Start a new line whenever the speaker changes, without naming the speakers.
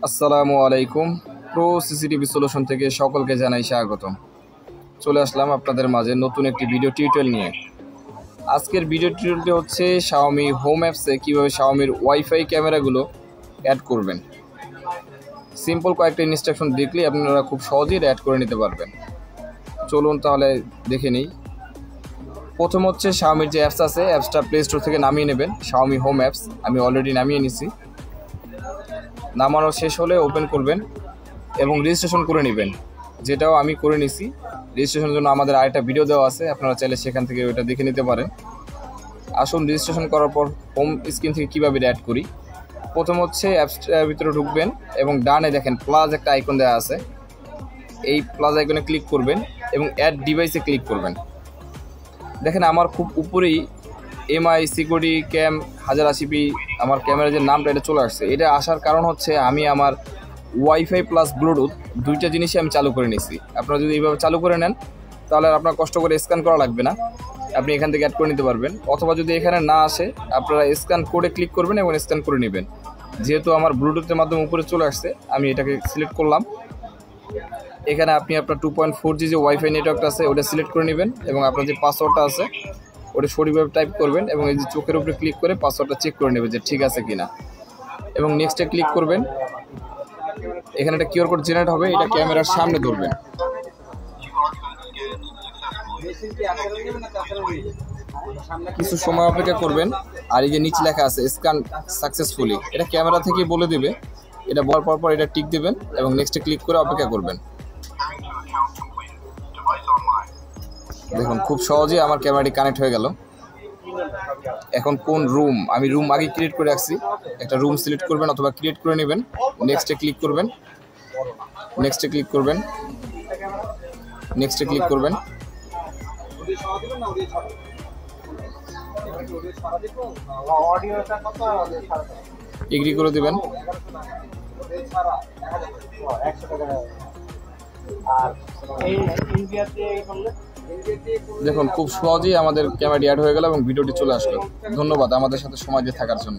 আসসালামু আলাইকুম। Pro CCTV solution থেকে সকলকে জানাই স্বাগতম। চলে আসলাম আপনাদের মাঝে নতুন একটি ভিডিও টিউটোরিয়াল নিয়ে। আজকের ভিডিও টিউটোরিয়ালটি হচ্ছে Xiaomi হোম অ্যাপসে কীভাবে Xiaomiর ওয়াইফাই ক্যামেরাগুলো অ্যাড করবেন। সিম্পল কয়েকটা ইনস্ট্রাকশন দেখলেই আপনারা খুব সহজেই অ্যাড করে নিতে পারবেন। চলুন তাহলে দেখে নিই। প্রথম হচ্ছে Xiaomiর যে অ্যাপস আছে, অ্যাপসটা প্লে স্টোর থেকে নামিয়ে নেবেন। Xiaomi হোম অ্যাপস আমি অলরেডি নামিয়ে নিছি। নামানো শেষ হলে ওপেন করবেন এবং রেজিস্ট্রেশন করে নেবেন, যেটাও আমি করে নিছি। রেজিস্ট্রেশনের জন্য আমাদের আরেকটা ভিডিও দেওয়া আছে, আপনারা চাইলে সেখান থেকে ওইটা দেখে নিতে পারেন। আসুন রেজিস্ট্রেশন করার পর হোম স্ক্রিন থেকে কীভাবে অ্যাড করি। প্রথম হচ্ছে অ্যাপসটার ভিতরে ঢুকবেন এবং ডানে দেখেন প্লাস একটা আইকন দেওয়া আছে, এই প্লাস আইকনে ক্লিক করবেন এবং অ্যাড ডিভাইসে ক্লিক করবেন। দেখেন আমার খুব উপরেই MI সিকিউরিটি ক্যাম 1080p আমার ক্যামেরার যে নামটা এটা চলে আসছে। এটা আসার কারণ হচ্ছে আমি আমার ওয়াইফাই প্লাস ব্লুটুথ দুইটা জিনিসই আমি চালু করে নিছি। আপনারা যদি এইভাবে চালু করে নেন তাহলে আর আপনার কষ্ট করে স্ক্যান করা লাগবে না, আপনি এখান থেকে অ্যাড করে নিতে পারবেন। অথবা যদি এখানে না আসে আপনারা স্ক্যান কোডে ক্লিক করবেন এবং স্ক্যান করে নেবেন। যেহেতু আমার ব্লুটুথের মাধ্যমে উপরে চলে আসছে আমি এটাকে সিলেক্ট করলাম। এখানে আপনি আপনার 2.4G যে ওয়াইফাই নেটওয়ার্কটা আছে ওটা সিলেক্ট করে নেবেন এবং আপনার যে পাসওয়ার্ডটা আছে ওটা সঠিকভাবে টাইপ করবেন এবং এই যে চোখের উপরে ক্লিক করে পাসওয়ার্ডটা চেক করে নেবেন যে ঠিক আছে কিনা এবং নেক্সটে ক্লিক করবেন। এখানে একটা কিউআর কোড জেনারেট হবে, এটা ক্যামেরার সামনে ধরবেন। কিছু সময় অপেক্ষা করবেন আর এই যে নিচে লেখা আছে স্ক্যান সাকসেসফুলি, এটা ক্যামেরা থেকে বলে দিবে। এটা বলার পর এটা টিক দেবেন এবং নেক্সটে ক্লিক করে অপেক্ষা করবেন। দেখুন খুব সহজেই আমার ক্যামেরাটি কানেক্ট হয়ে গেল। এখন কোন রুম, আমি রুম আগে ক্রিয়েট করে রাখছি, একটা রুম সিলেক্ট করবেন অথবা ক্রিয়েট করে নেবেন। নেক্সটে ক্লিক করবেন, নেক্সটে ক্লিক করবেন, নেক্সটে ক্লিক করবেন। এগ্রি করে দেবেন। দেখুন খুব সহজেই আমাদের ক্যামেরাটি অ্যাড হয়ে গেল এবং ভিডিওটি চলে আসলো। ধন্যবাদ আমাদের সাথে সময় দিয়ে থাকার জন্য।